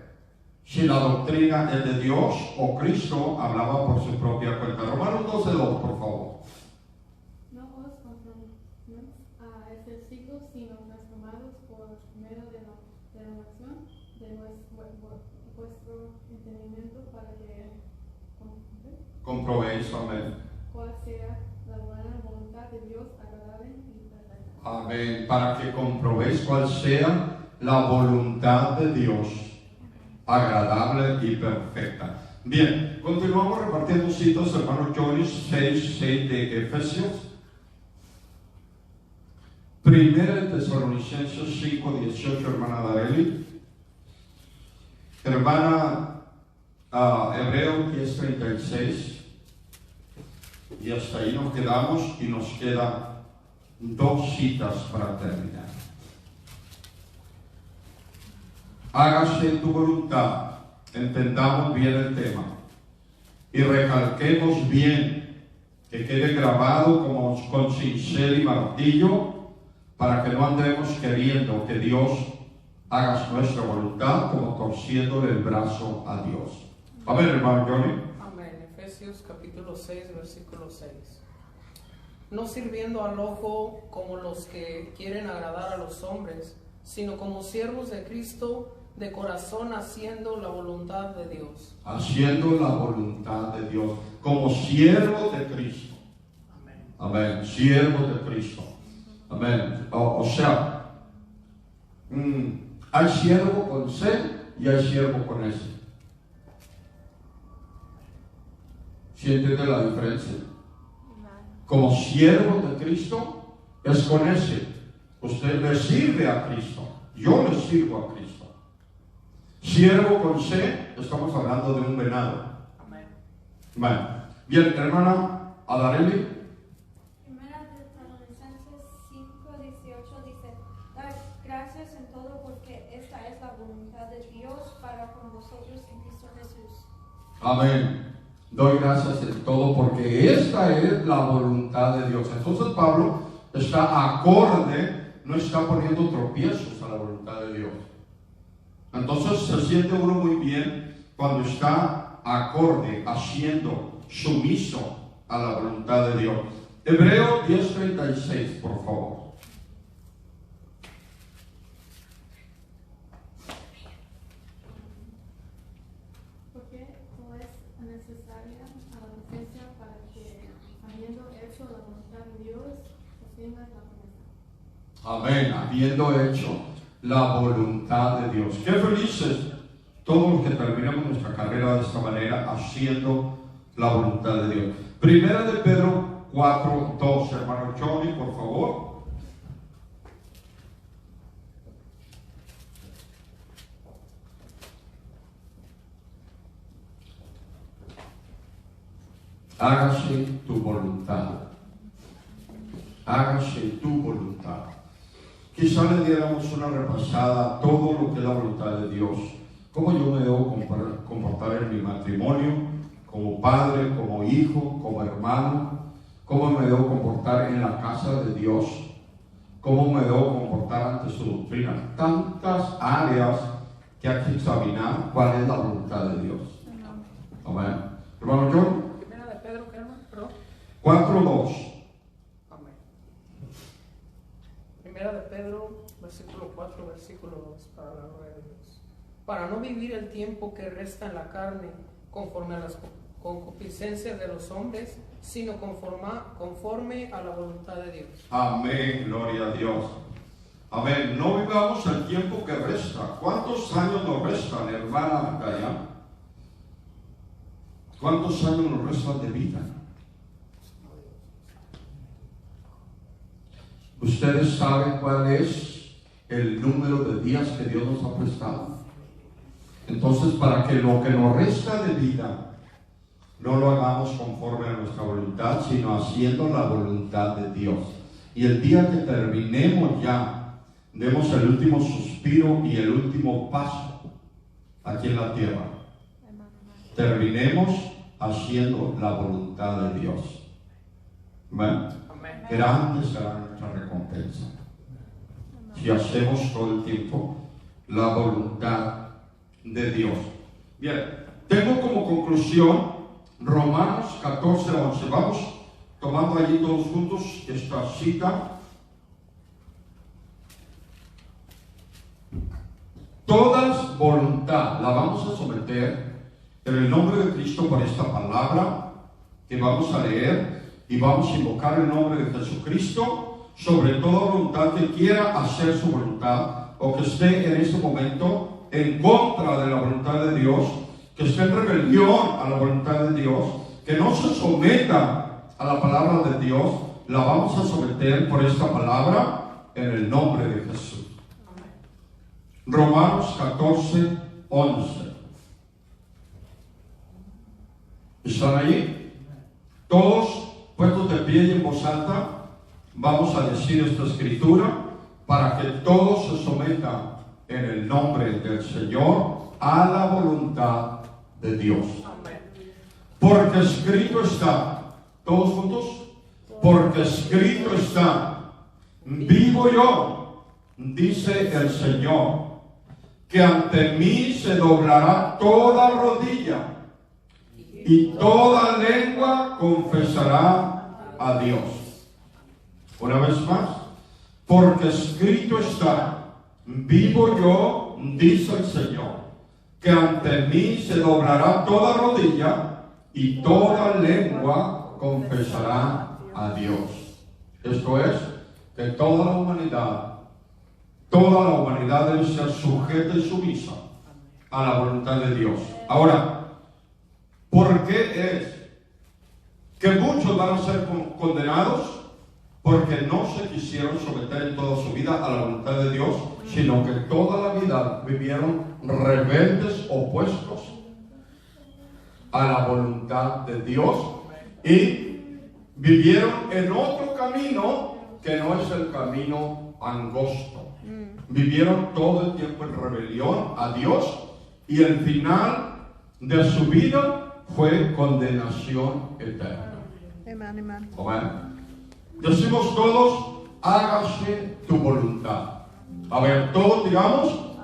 si la doctrina es de Dios o Cristo hablaba por su propia cuenta. Romanos 12:2, por favor. No os conforméis a este siglo, sino transformados por medio de la renovación de vuestro entendimiento, para que Comprobéis, amén. cuál sea la buena voluntad de Dios, agradable y perfecta. Amén. Para que comprobéis cuál sea la voluntad de Dios, agradable y perfecta. Bien, continuamos repartiendo citas, hermano Johnny, 6 de Efesios. Primera de Tesalonicenses 5:18, hermana Dareli. Hermana Hebreos 10:36. Y hasta ahí nos quedamos y nos quedan 2 citas para terminar. Hágase tu voluntad. Entendamos bien el tema y recalquemos bien, que quede grabado como con cincel y martillo, para que no andemos queriendo que Dios haga nuestra voluntad como torciéndole el brazo a Dios. Amén, hermano Johnny. Amén. Efesios capítulo 6, versículo 6. No sirviendo al ojo como los que quieren agradar a los hombres, sino como siervos de Cristo, de corazón, haciendo la voluntad de Dios. Haciendo la voluntad de Dios, como siervos de Cristo. Amén. Amén, siervos de Cristo. Amén. O sea, hay siervo con C y hay siervo con S. ¿Sí entiende la diferencia? Como siervo de Cristo es con S. Usted le sirve a Cristo. Yo le sirvo a Cristo. Siervo con C, estamos hablando de un venado. Amén. Bueno, bien, hermana Adareli. Primera de Tesalonicenses 5:18 dice: Dad gracias en todo, porque esta es la voluntad de Dios para con vosotros en Cristo Jesús. Amén. Doy gracias en todo porque esta es la voluntad de Dios. Entonces Pablo está acorde, no está poniendo tropiezos a la voluntad de Dios. Entonces se siente uno muy bien cuando está acorde, haciendo sumiso a la voluntad de Dios. Hebreos 10:36, por favor. Porque no es necesaria a la licencia para que, habiendo hecho la voluntad de Dios, obtengas la promesa. Amén. Habiendo hecho la voluntad de Dios. Qué felices todos los que terminamos nuestra carrera de esta manera, haciendo la voluntad de Dios. Primera de Pedro 4:2, hermano Johnny, por favor. Hágase tu voluntad. Hágase tu voluntad. Quizá le diéramos una repasada a todo lo que es la voluntad de Dios. Cómo yo me debo comportar en mi matrimonio, como padre, como hijo, como hermano. Cómo me debo comportar en la casa de Dios. Cómo me debo comportar ante su doctrina. Tantas áreas que hay que examinar cuál es la voluntad de Dios. Amén. Hermano John. Primera de Pedro, ¿qué hermano? Perdón. 4:2. Amén. Primera de Pedro, versículo 4, versículo 2, para la gloria de Dios. Para no vivir el tiempo que resta en la carne, conforme a las concupiscencias de los hombres, sino conforme a la voluntad de Dios. Amén, gloria a Dios. Amén. No vivamos el tiempo que resta. ¿Cuántos años nos restan, hermana Gaya? ¿Cuántos años nos restan de vida? ¿Ustedes saben cuál es el número de días que Dios nos ha prestado? Entonces, para que lo que nos resta de vida no lo hagamos conforme a nuestra voluntad, sino haciendo la voluntad de Dios. Y el día que terminemos ya, demos el último suspiro suspiro y el último paso aquí en la tierra. Terminemos haciendo la voluntad de Dios. Amén. Grande será nuestra recompensa si hacemos todo el tiempo la voluntad de Dios. Bien, tengo como conclusión Romanos 14:11. Vamos tomando allí todos juntos esta cita. Todas voluntad la vamos a someter en el nombre de Cristo por esta palabra que vamos a leer, y vamos a invocar el nombre de Jesucristo sobre toda voluntad que quiera hacer su voluntad o que esté en este momento en contra de la voluntad de Dios, que esté en rebelión a la voluntad de Dios, que no se someta a la palabra de Dios. La vamos a someter por esta palabra en el nombre de Jesús. Romanos 14:11. ¿Están allí? Todos puestos de pie y en voz alta, vamos a decir esta escritura para que todos se sometan en el nombre del Señor a la voluntad de Dios. Porque escrito está, todos juntos, porque escrito está, vivo yo, dice el Señor, que ante mí se doblará toda rodilla y toda lengua confesará a Dios. Una vez más, porque escrito está, vivo yo, dice el Señor, que ante mí se doblará toda rodilla y toda lengua confesará a Dios. Esto es, que toda la humanidad debe ser sujeta y sumisa a la voluntad de Dios. Ahora, ¿por qué es que muchos van a ser condenados? Porque no se quisieron someter en toda su vida a la voluntad de Dios, sino que toda la vida vivieron rebeldes, opuestos a la voluntad de Dios, y vivieron en otro camino que no es el camino angosto. Vivieron todo el tiempo en rebelión a Dios, y el final de su vida fue condenación eterna. Amén. Amén. Decimos todos, hágase tu voluntad. A ver, todos digamos,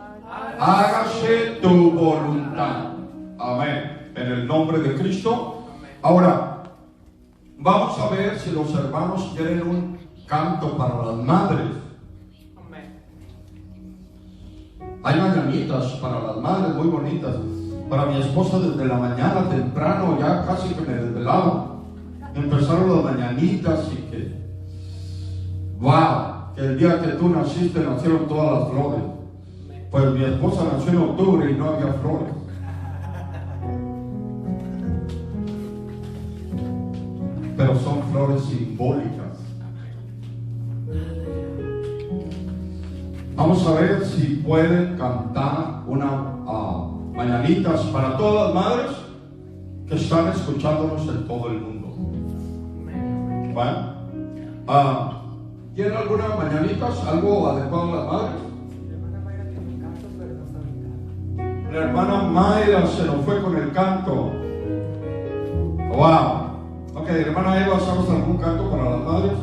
hágase tu voluntad. Amén. En el nombre de Cristo. Ahora, vamos a ver si los hermanos quieren un canto para las madres. Hay mañanitas para las madres muy bonitas. Para mi esposa desde la mañana temprano, ya casi que me desvelaba. Empezaron las mañanitas y que, wow, que el día que tú naciste nacieron todas las flores. Pues mi esposa nació en octubre y no había flores. Pero son flores simbólicas. Vamos a ver si pueden cantar una mañanitas para todas las madres que están escuchándonos en todo el mundo. ¿Bueno? ¿Tienen algunas mañanitas? ¿Algo adecuado a las madres? La hermana Mayra se nos fue con el canto. Wow. Ok, hermana Eva, ¿sabes algún canto para las madres?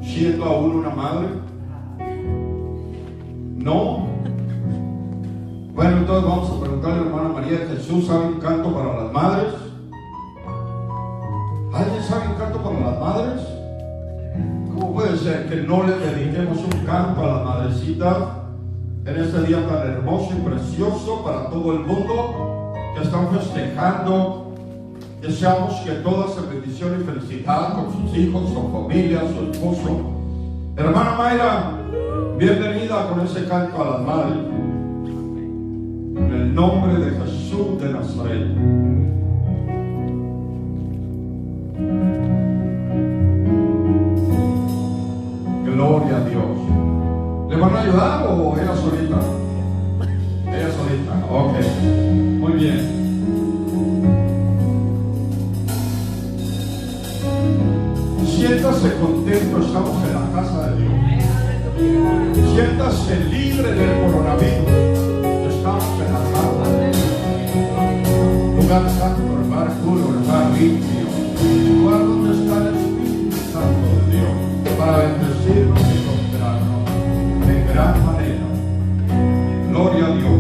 Siendo aún una madre. ¿No? Bueno, entonces vamos a preguntarle a la hermana María de Jesús, ¿sabe un canto para las madres? ¿Alguien sabe un canto para las madres? ¿Cómo puede ser que no le dediquemos un canto a las madrecitas en este día tan hermoso y precioso para todo el mundo que están festejando? Deseamos que todas se bendición y felicidad con sus hijos, su familia, su esposo. Hermana Mayra, bienvenida con ese canto a las madres. En el nombre de Jesús de Nazaret. Gloria a Dios. ¿Le van a ayudar o ella solita? Ella solita, ok. Muy bien. Siéntase contento, estamos en la casa de Dios. Siéntase libre del lugar santo, lugar puro, lugar limpio, lugar donde está el Espíritu Santo de Dios, para bendecirnos y prosperarnos de gran manera. Gloria a Dios.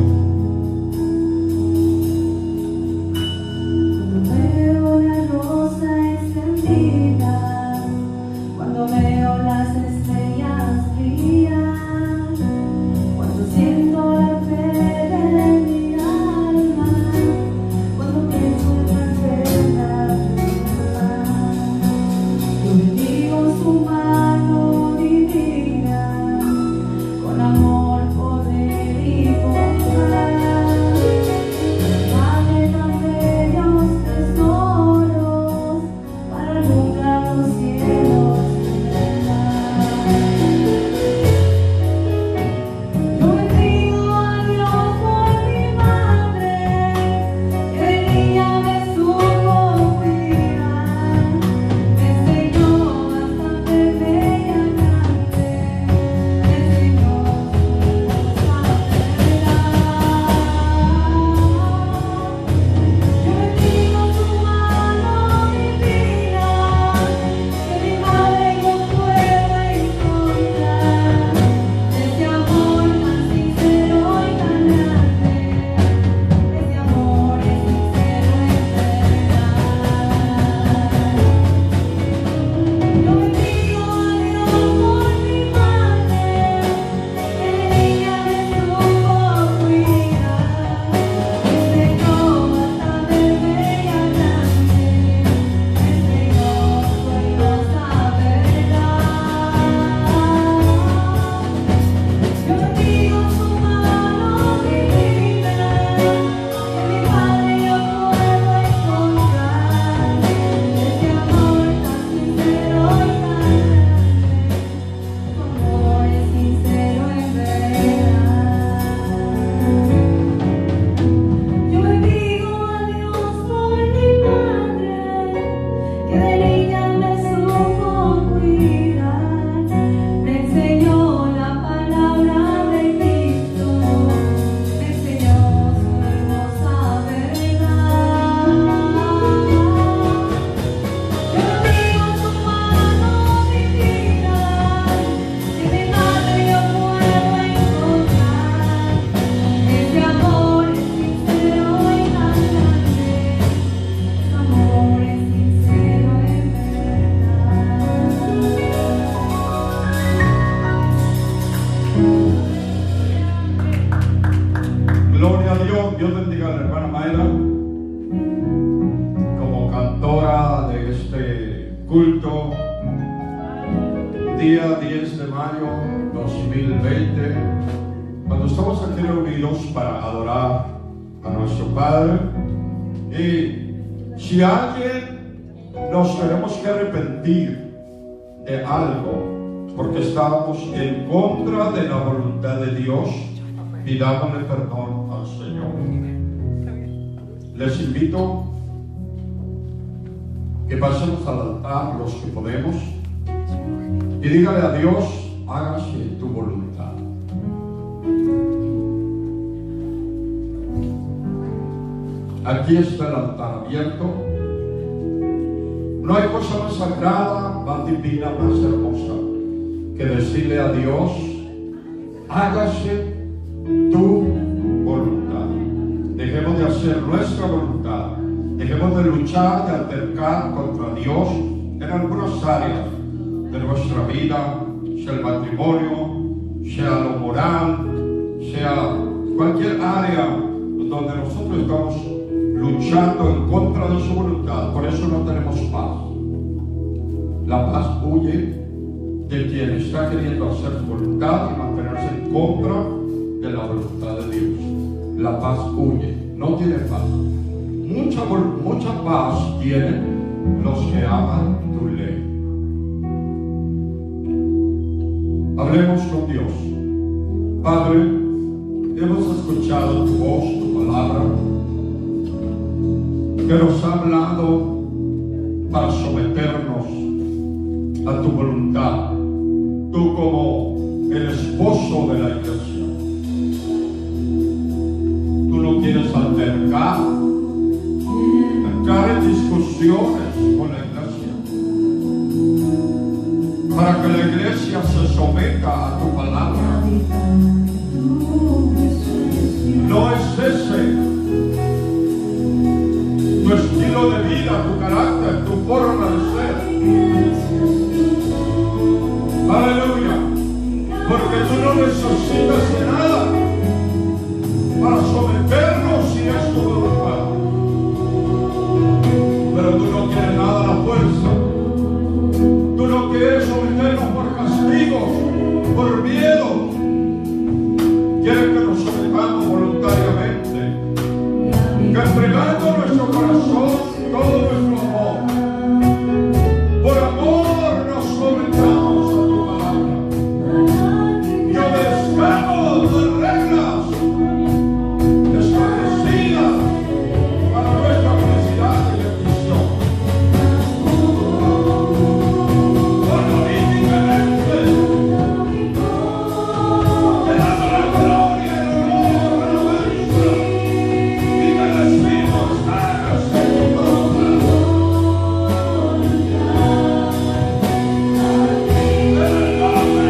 Dios bendiga a la hermana Mayra como cantora de este culto, día 10 de mayo 2020, cuando estamos aquí reunidos para adorar a nuestro Padre. Y si alguien nos tenemos que arrepentir de algo porque estamos en contra de la voluntad de Dios, pidámosle perdón al Señor. Les invito que pasemos al altar los que podemos y dígale a Dios: hágase tu voluntad. Aquí está el altar abierto. No hay cosa más sagrada, más divina, más hermosa que decirle a Dios: hágase tu voluntad. Dejemos de hacer nuestra voluntad. Dejemos de luchar, de altercar contra Dios en algunas áreas de nuestra vida, sea el matrimonio, sea lo moral, sea cualquier área donde nosotros estamos luchando en contra de su voluntad. Por eso no tenemos paz. La paz huye de quien está queriendo hacer su voluntad y mantenerse en contra de la voluntad de Dios. La paz huye, no tiene paz. Mucha paz tienen los que aman tu ley. Hablemos con Dios. Padre, hemos escuchado tu voz, tu palabra, que nos ha hablado para someternos a tu voluntad, tú como el esposo de la iglesia. Tú no quieres altercar, instrucciones con la iglesia, para que la iglesia se someta a tu palabra. No es ese tu estilo de vida, tu carácter, tu forma de ser. Aleluya. Porque tú no necesitas de nada para someternos si es tu voluntad. Pero tú no quieres nada a la fuerza. Tú no quieres someternos por castigos, por miedo. Quieres que nos sometamos voluntariamente, que entregando nuestro corazón, todo nuestro amor, por amor nos sometamos a tu palabra y obedezcamos las reglas establecidas para nuestra felicidad y bendición. Honoríficamente, te damos la gloria y el honor, la alabanza, y te decimos, hágase tu voluntad. En el nombre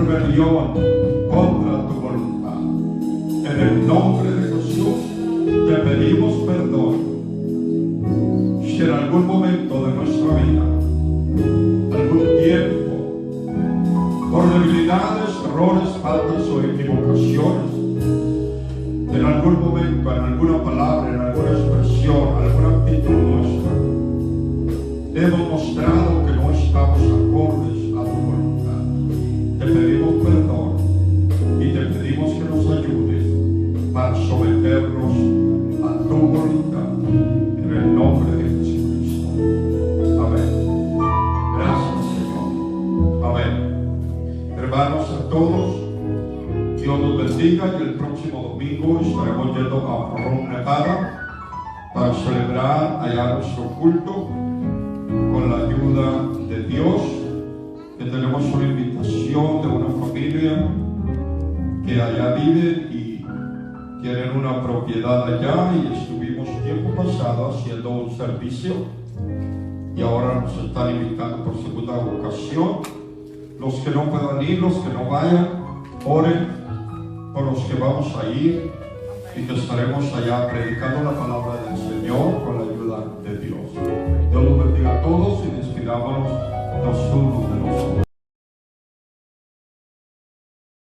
rebelión contra tu voluntad. En el nombre de Jesús te pedimos perdón. Si en algún momento de nuestra vida, algún tiempo, por debilidades, errores, faltas o equivocaciones, en algún momento, en alguna palabra, en alguna expresión, alguna actitud nuestra, hemos mostrado que no estamos acordes a tu voluntad, te pedimos perdón y te pedimos que saludarnos a todos. Dios nos bendiga y el próximo domingo estaremos yendo a Porrón Nevada para celebrar allá nuestro culto con la ayuda de Dios. Que tenemos una invitación de una familia que allá vive y tienen una propiedad allá, y estuvimos tiempo pasado haciendo un servicio y ahora nos están invitando por segunda ocasión. Los que no puedan ir, los que no vayan, oren por los que vamos a ir y que estaremos allá predicando la palabra del Señor con la ayuda de Dios. Dios los bendiga a todos y despidámonos los unos de los otros.